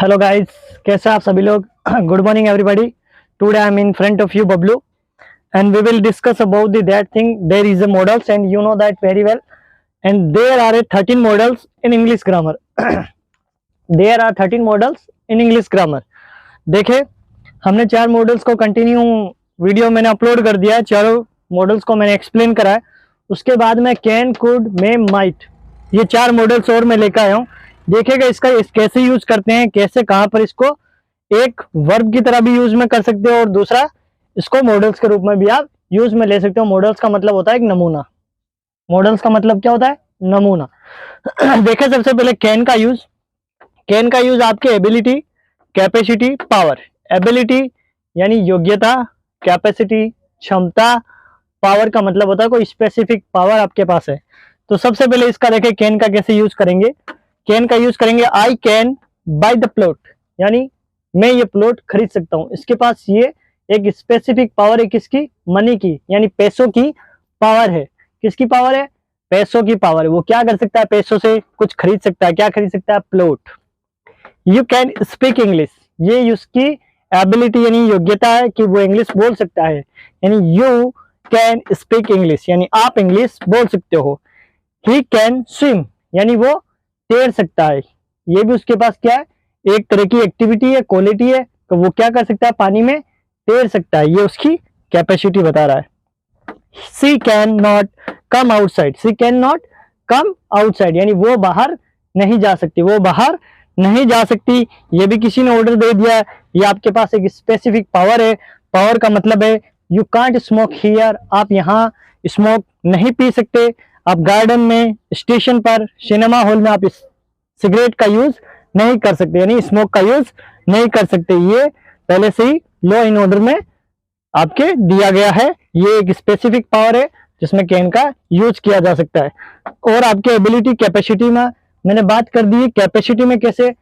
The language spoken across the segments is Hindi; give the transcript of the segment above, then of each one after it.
हेलो गाइस, कैसे आप सभी लोग। Good morning everybody. Today I am in front of you Bablu and we will discuss about that thing. There is a models and you know that very well, and there are 13 models in English grammar. There are 13 models in English grammar. देखे, हमने 4 मॉडल्स को कंटिन्यू वीडियो मैंने अपलोड कर दिया है। चारों मॉडल्स को मैंने एक्सप्लेन करा है। उसके बाद में कैन, कुड, मे, माइट, ये 4 मॉडल्स और मैं लेकर आया हूँ। देखिएगा इसका कैसे यूज करते हैं, कैसे कहाँ पर इसको एक वर्ब की तरह भी यूज में कर सकते हो और दूसरा इसको मॉडल्स के रूप में भी आप यूज में ले सकते हो। मॉडल्स का मतलब होता है एक नमूना। मॉडल्स का मतलब क्या होता है? नमूना। देखें सबसे पहले कैन का यूज। कैन का यूज आपके एबिलिटी, कैपेसिटी, पावर। एबिलिटी यानी योग्यता, कैपेसिटी क्षमता, पावर का मतलब होता है कोई स्पेसिफिक पावर आपके पास है। तो सबसे पहले इसका देखें कैन का कैसे यूज करेंगे। कैन का यूज करेंगे I can by the plot, यानी मैं ये प्लॉट खरीद सकता हूं। इसके पास ये एक स्पेसिफिक पावर है, किसकी? मनी की, यानी पैसों की पावर है। किसकी पावर है? पैसों की पावर है। वो क्या कर सकता है? पैसों से कुछ खरीद सकता है। क्या खरीद सकता है? Plot. You can speak English, ये उसकी एबिलिटी यानी योग्यता है कि वो इंग्लिश बोल सकता है। यानी यू कैन स्पीक इंग्लिश, यानी आप इंग्लिश बोल सकते हो। ही कैन स्विम, यानी वो तैर सकता है। ये भी उसके पास क्या है? एक तरह की एक्टिविटी है, क्वालिटी है। तो वो क्या कर सकता है? पानी में तैर सकता है। ये उसकी कैपेसिटी बता रहा है। She can not come outside, she can not come outside, यानी वो बाहर नहीं जा सकती, वो बाहर नहीं जा सकती। ये भी किसी ने ऑर्डर दे दिया है। ये आपके पास एक स्पेसिफिक पावर है। पावर का मतलब है यू कांट स्मोक हियर, आप यहाँ स्मोक नहीं पी सकते। आप गार्डन में, स्टेशन पर, सिनेमा हॉल में आप इस सिगरेट का यूज नहीं कर सकते, यानी स्मोक का यूज नहीं कर सकते। ये पहले से ही लॉ इन ऑर्डर में आपके दिया गया है। ये एक स्पेसिफिक पावर है जिसमें कैन का यूज किया जा सकता है। और आपके एबिलिटी, कैपेसिटी में मैंने बात कर दी है। कैपेसिटी में कैसे?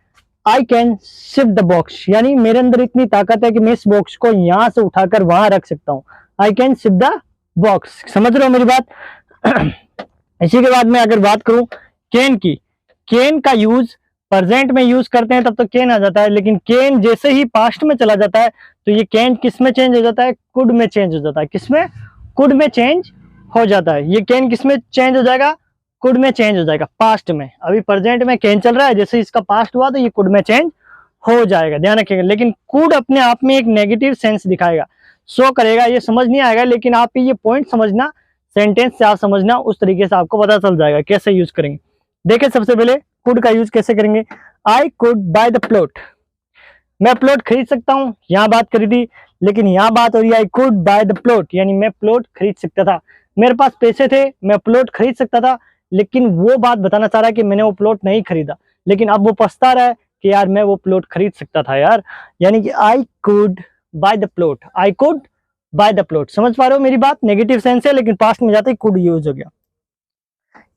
I can shift the box, यानी मेरे अंदर इतनी ताकत है कि मैं इस बॉक्स को यहां से उठाकर वहां रख सकता हूं। I can shift the box. समझ रहे हो मेरी बात? इसी के बाद में अगर बात करूं कैन की, कैन का यूज प्रेजेंट में यूज करते हैं तब तो कैन आ जाता है, लेकिन कैन जैसे ही पास्ट में चला जाता है तो ये कैन किस में चेंज हो जाता है? कुड में चेंज हो जाता है। किसमें? कुड में चेंज हो जाता है। ये कैन किस में चेंज हो जाएगा? कुड में चेंज हो जाएगा पास्ट में। अभी प्रेजेंट में कैन चल रहा है, जैसे इसका पास्ट हुआ तो ये कुड में चेंज हो जाएगा, ध्यान रखिएगा। लेकिन कुड अपने आप में एक नेगेटिव सेंस दिखाएगा, शो करेगा। ये समझ नहीं आएगा, लेकिन आप ये पॉइंट समझना, सेंटेंस से आप समझना, उस तरीके से आपको पता चल जाएगा कैसे यूज करेंगे। देखिए सबसे पहले कुड का यूज कैसे करेंगे। I could by the plot, मैं प्लॉट खरीद सकता हूं, यहां बात करी थी, लेकिन यहां बात हो रही है I could by the plot, यानी मैं प्लॉट खरीद सकता था। मेरे पास पैसे थे, मैं प्लॉट खरीद सकता था, लेकिन वो बात बताना चाह रहा है कि मैंने वो प्लॉट नहीं खरीदा। लेकिन अब वो पछता रहा है कि यार मैं वो प्लॉट खरीद सकता था यार। यानी कि I could by the plot, I could by the plot. समझ पा रहे हो मेरी बात? नेगेटिव सेंस है, लेकिन पास्ट में जाते ही कुड यूज हो गया।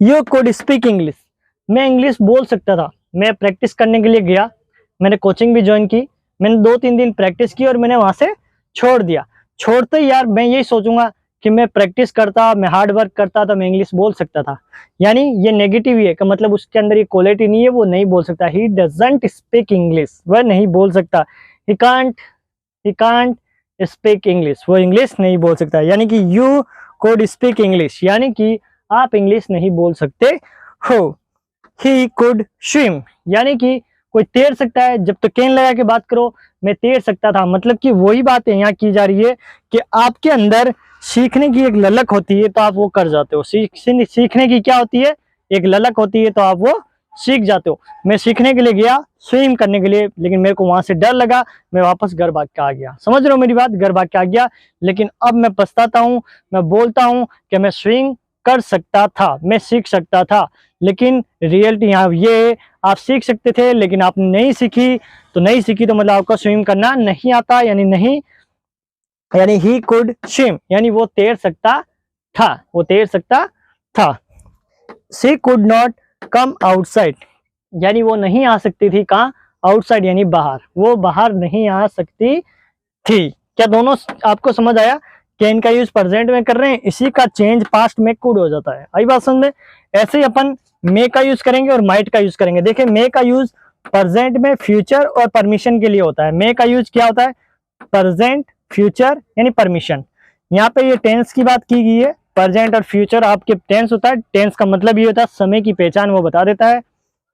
यू कुड स्पीक इंग्लिश, मैं इंग्लिश बोल सकता था। मैं प्रैक्टिस करने के लिए गया, मैंने कोचिंग भी ज्वाइन की, मैंने 2-3 दिन प्रैक्टिस की और मैंने वहां से छोड़ दिया। छोड़ते ही यार मैं यही सोचूंगा कि मैं प्रैक्टिस करता, मैं हार्ड वर्क करता तो मैं इंग्लिश बोल सकता था। यानी ये नेगेटिव ही है कि मतलब उसके अंदर ये क्वालिटी नहीं है, वो नहीं बोल सकता। ही डजंट स्पीक इंग्लिश, वह नहीं बोल सकता। ही कांट स्पीक इंग्लिश, वो इंग्लिश नहीं बोल सकता। यानी कि यू कुड स्पीक इंग्लिश, यानी कि आप इंग्लिश नहीं बोल सकते हो। ही कुड स्विम, यानी कि कोई तैर सकता है। जब तो कैन लगा के बात करो, मैं तैर सकता था, मतलब कि वही बात यहाँ की जा रही है कि आपके अंदर सीखने की एक ललक होती है तो आप वो कर जाते हो। सीखने की क्या होती है? एक ललक होती है तो आप वो सीख जाते हो। मैं सीखने के लिए गया स्विम करने के लिए, लेकिन मेरे को वहां से डर लगा, मैं वापस घर भाग के आ गया। समझ रहे हो मेरी बात? घर भाग के आ गया, लेकिन अब मैं पछताता हूँ, मैं बोलता हूँ कि मैं स्विम कर सकता था, मैं सीख सकता था। लेकिन रियलिटी यहाँ ये है, आप सीख सकते थे लेकिन आपने नहीं सीखी। तो नहीं सीखी तो मतलब आपको स्विम करना नहीं आता, यानी नहीं, यानी ही कुड स्विम, यानी वो तैर सकता था, वो तैर सकता था। She could not come outside, यानी वो नहीं आ सकती थी। कहाँ? आउटसाइड, यानी बाहर, वो बाहर नहीं आ सकती थी। क्या दोनों आपको समझ आया? कैन का यूज प्रेजेंट में कर रहे हैं, इसी का चेंज पास्ट में कुड हो जाता है। आई बात समझ में? ऐसे ही अपन मे का यूज करेंगे और माइट का यूज करेंगे। देखिए मे का यूज प्रेजेंट में फ्यूचर और परमिशन के लिए होता है। मे का यूज क्या होता है? प्रेजेंट, फ्यूचर यानी परमिशन। यहाँ पे ये टेंस की बात की गई है। प्रेजेंट और फ्यूचर आपके टेंस होता है। टेंस का मतलब ये होता है समय की पहचान वो बता देता है।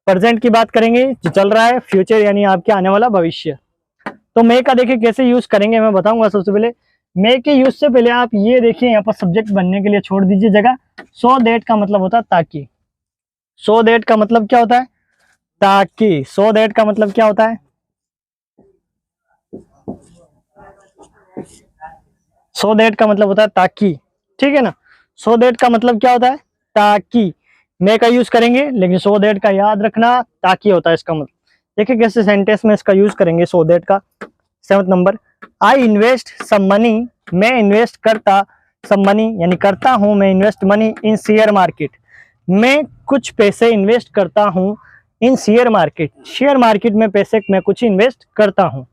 प्रेजेंट की बात करेंगे जो चल रहा है, फ्यूचर यानी आपके आने वाला भविष्य। तो मे का देखिए कैसे यूज करेंगे मैं बताऊंगा। सबसे पहले मे के यूज से पहले आप ये देखिए, यहाँ पर सब्जेक्ट बनने के लिए छोड़ दीजिए जगह। सो दैट का मतलब होता है ताकि। सो दैट का मतलब क्या होता है? ताकि। सो दैट का मतलब क्या होता है? सो दैट का मतलब होता है ताकि, ठीक है ना। सो दैट का मतलब क्या होता है? ताकि। मे का यूज करेंगे, लेकिन सो दैट का याद रखना ताकि होता है इसका मतलब। देखिए कैसे सेंटेंस में इसका यूज करेंगे सो दैट का। 7th number, I invest some money, मैं इन्वेस्ट करता सम मनी यानी करता हूं मैं invest money in share market, मैं कुछ पैसे इन्वेस्ट करता हूं in share market, share market में पैसे मैं कुछ इन्वेस्ट करता हूं।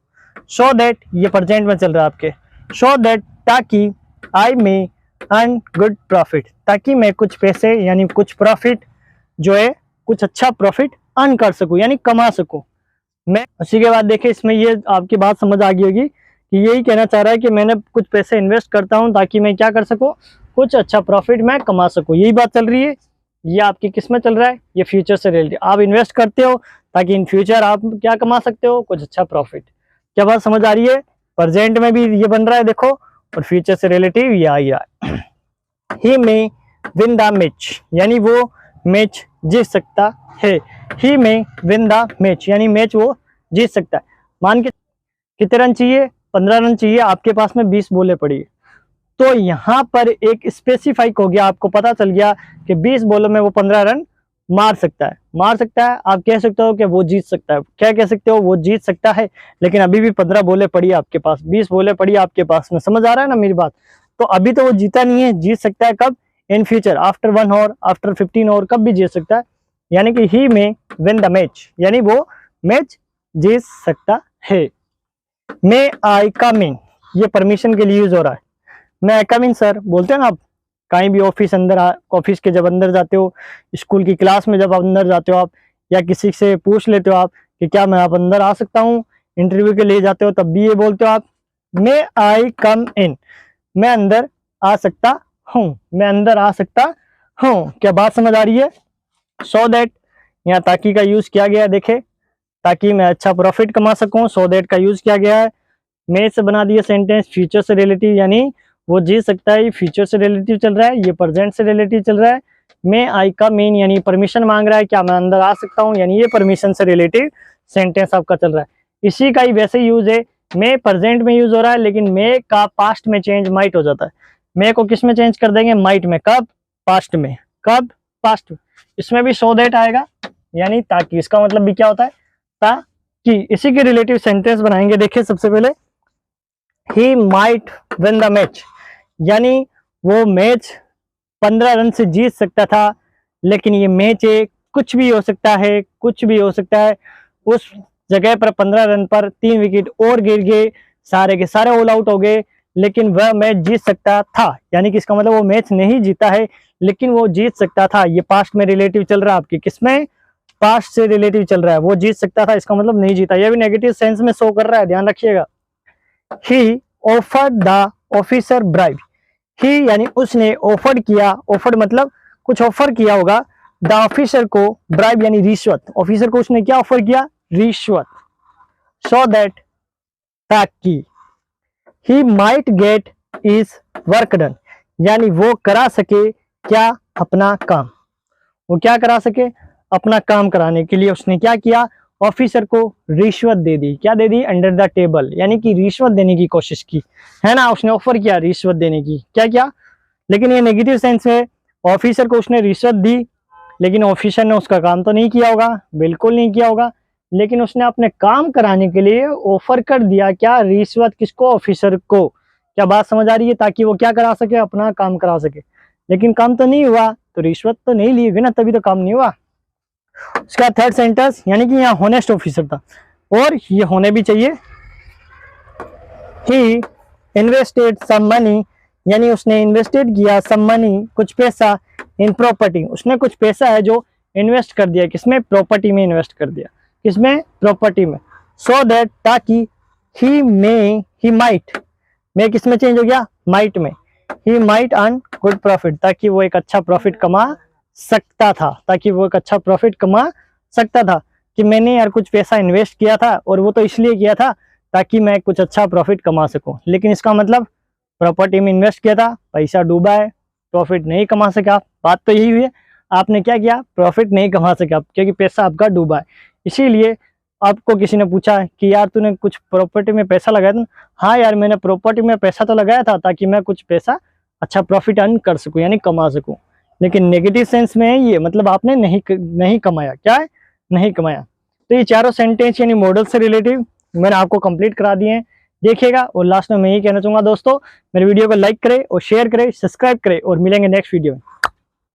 सो दैट ये प्रेजेंट में चल रहा है आपके। सो दैट ताकि आई मे अर्न गुड प्रॉफिट, ताकि मैं कुछ पैसे यानी कुछ प्रॉफिट जो है कुछ अच्छा प्रॉफिट अर्न कर सकूं यानी कमा सकूं मैं। उसी के बाद देखिए इसमें ये आपकी बात समझ आ गई होगी कि यही कहना चाह रहा है कि मैंने कुछ पैसे इन्वेस्ट करता हूं ताकि मैं क्या कर सकूं, कुछ अच्छा प्रॉफिट मैं कमा सकूं। यही बात चल रही है। ये आपकी किस में चल रहा है? ये फ्यूचर से रिलेटेड। आप इन्वेस्ट करते हो ताकि इन फ्यूचर आप क्या कमा सकते हो, कुछ अच्छा प्रॉफिट। क्या बात समझ आ रही है? प्रेजेंट में भी ये बन रहा है देखो, और फ्यूचर से रिलेटिव ये आ गया। ही मे विन द मैच यानी वो मैच जीत सकता है। ही मे विन द मैच यानी मैच वो जीत सकता है। मान के कितने रन चाहिए? 15 रन चाहिए। आपके पास में 20 बॉलें पड़ी है, तो यहाँ पर एक स्पेसिफाइक हो गया, आपको पता चल गया कि 20 बॉलों में वो 15 रन मार सकता है। मार सकता है, आप कह सकते हो कि वो जीत सकता है। क्या कह सकते हो? वो जीत सकता है, लेकिन अभी भी 15 बॉलें पड़ी है आपके पास, 20 बॉलें पड़ी है आपके पास में। समझ आ रहा है ना मेरी बात? तो अभी तो वो जीता नहीं है, जीत सकता है कब? In future, after 1 over, after 15 over, कब भी जीत सकता है। यानी कि ही में विन द मैच यानी वो मैच जीत सकता है। मे आई कम इन, ये परमिशन के लिए यूज हो रहा है। मैं आई कम इन सर बोलते हैं ना आप, कहीं भी ऑफिस अंदर ऑफिस के जब अंदर जाते हो, स्कूल की क्लास में जब अंदर जाते हो आप, या किसी से पूछ लेते हो आप कि क्या मैं आप अंदर आ सकता हूँ, इंटरव्यू के लिए जाते हो तब भी ये बोलते हो आप, मे आई कम इन, मैं अंदर आ सकता हूँ, मैं अंदर आ सकता हूँ। क्या बात समझ आ रही है? सो दैट यहाँ ताकि का यूज किया गया है। देखे, ताकि मैं अच्छा प्रॉफिट कमा सकूं, सो दैट का यूज किया गया है। मे से बना दिया सेंटेंस, फ्यूचर से रिलेटिव यानी वो जीत सकता है, फ्यूचर से रिलेटिव चल रहा है। ये प्रेजेंट से रिलेटिव चल रहा है। मे आई का मेन यानी परमिशन मांग रहा है, क्या मैं अंदर आ सकता हूँ, यानी ये परमिशन से रिलेटिव सेंटेंस आपका चल रहा है। इसी का ही वैसे यूज है, मे प्रेजेंट में यूज हो रहा है, लेकिन मे का पास्ट में चेंज माइट हो जाता है। मे को किस में चेंज कर देंगे? माइट में। कब? पास्ट में। कब? पास्ट में। इसमें भी सो दैट आएगा यानी ताकि। इसका मतलब भी क्या होता है? ताकि। इसी के रिलेटिव सेंटेंस बनाएंगे। देखिए सबसे पहले, he might win the match यानी वो मैच 15 रन से जीत सकता था, लेकिन ये मैच है, कुछ भी हो सकता है, कुछ भी हो सकता है। उस जगह पर 15 रन पर 3 विकेट और गिर गए, सारे के सारे ऑल आउट हो गए, लेकिन वह मैच जीत सकता था। यानी कि इसका मतलब वो मैच नहीं जीता है, लेकिन वो जीत सकता था। ये पास्ट में रिलेटिव चल रहा है आपकी, किसमें? पास्ट से रिलेटिव चल रहा है। वो जीत सकता था, इसका मतलब नहीं जीता। यह भी नेगेटिव सेंस में शो कर रहा है, ध्यान रखिएगा। He offered the officer bribe, he यानी उसने ऑफर्ड किया, ऑफर्ड मतलब कुछ ऑफर किया होगा, द ऑफिसर को, ब्राइब यानी रिश्वत, ऑफिसर को उसने क्या ऑफर किया? रिश्वत। सो दैट ताकि he might get is work done यानी वो करा सके क्या? अपना काम। वो क्या करा सके? अपना काम कराने के लिए उसने क्या किया? ऑफिसर को रिश्वत दे दी। क्या दे दी? अंडर द टेबल, यानी कि रिश्वत देने की कोशिश की, है ना। उसने ऑफर किया रिश्वत देने की, क्या किया? लेकिन ये नेगेटिव सेंस में, ऑफिसर को उसने रिश्वत दी, लेकिन ऑफिसर ने उसका काम तो नहीं किया होगा, बिल्कुल नहीं किया होगा, लेकिन उसने अपने काम कराने के लिए ऑफर कर दिया क्या? रिश्वत। किसको? ऑफिसर को। क्या बात समझ आ रही है? ताकि वो क्या करा सके? अपना काम करा सके, लेकिन काम तो नहीं हुआ, तो रिश्वत तो नहीं ली ना, तभी तो काम नहीं हुआ। उसका थर्ड सेंटेंस, यानी कि यहाँ होनेस्ट ऑफिसर था, और ये होने भी चाहिए। ही इन्वेस्टेड सम मनी यानी उसने इन्वेस्टेड किया, सम मनी कुछ पैसा, इन प्रॉपर्टी उसने कुछ पैसा है जो इन्वेस्ट कर दिया, किसमें? प्रॉपर्टी में इन्वेस्ट कर दिया। किसमें, प्रॉपर्टी में। सो दैट, ताकि ही माइट, मैं किसमें चेंज हो गया, माइट में, he might earn good profit, ताकि वो एक अच्छा प्रॉफिट कमा सकता था, ताकि वो एक अच्छा प्रॉफिट कमा सकता था। कि मैंने यार कुछ पैसा इन्वेस्ट किया था और वो तो इसलिए किया था ताकि मैं कुछ अच्छा प्रॉफिट कमा सकूं, लेकिन इसका मतलब प्रॉपर्टी में इन्वेस्ट किया था, पैसा डूबा है, प्रॉफिट नहीं कमा सका। बात तो यही हुई है, आपने क्या किया, प्रॉफिट नहीं कमा सका क्योंकि पैसा आपका डूबा है। इसीलिए आपको किसी ने पूछा कि यार तूने कुछ प्रॉपर्टी में पैसा लगाया था, हाँ यार मैंने प्रॉपर्टी में पैसा तो लगाया था ताकि मैं कुछ पैसा अच्छा प्रॉफिट अर्न कर सकूं, यानी कमा सकूं। लेकिन नेगेटिव सेंस में है ये, मतलब आपने नहीं कमाया, क्या है, नहीं कमाया। तो ये चारों सेंटेंस यानी मॉडल से रिलेटिव मैंने आपको कंप्लीट करा दिए हैं, देखिएगा। और लास्ट में मैं यही कहना चाहूंगा दोस्तों, मेरे वीडियो को लाइक करें और शेयर करें, सब्सक्राइब करें, और मिलेंगे नेक्स्ट वीडियो में।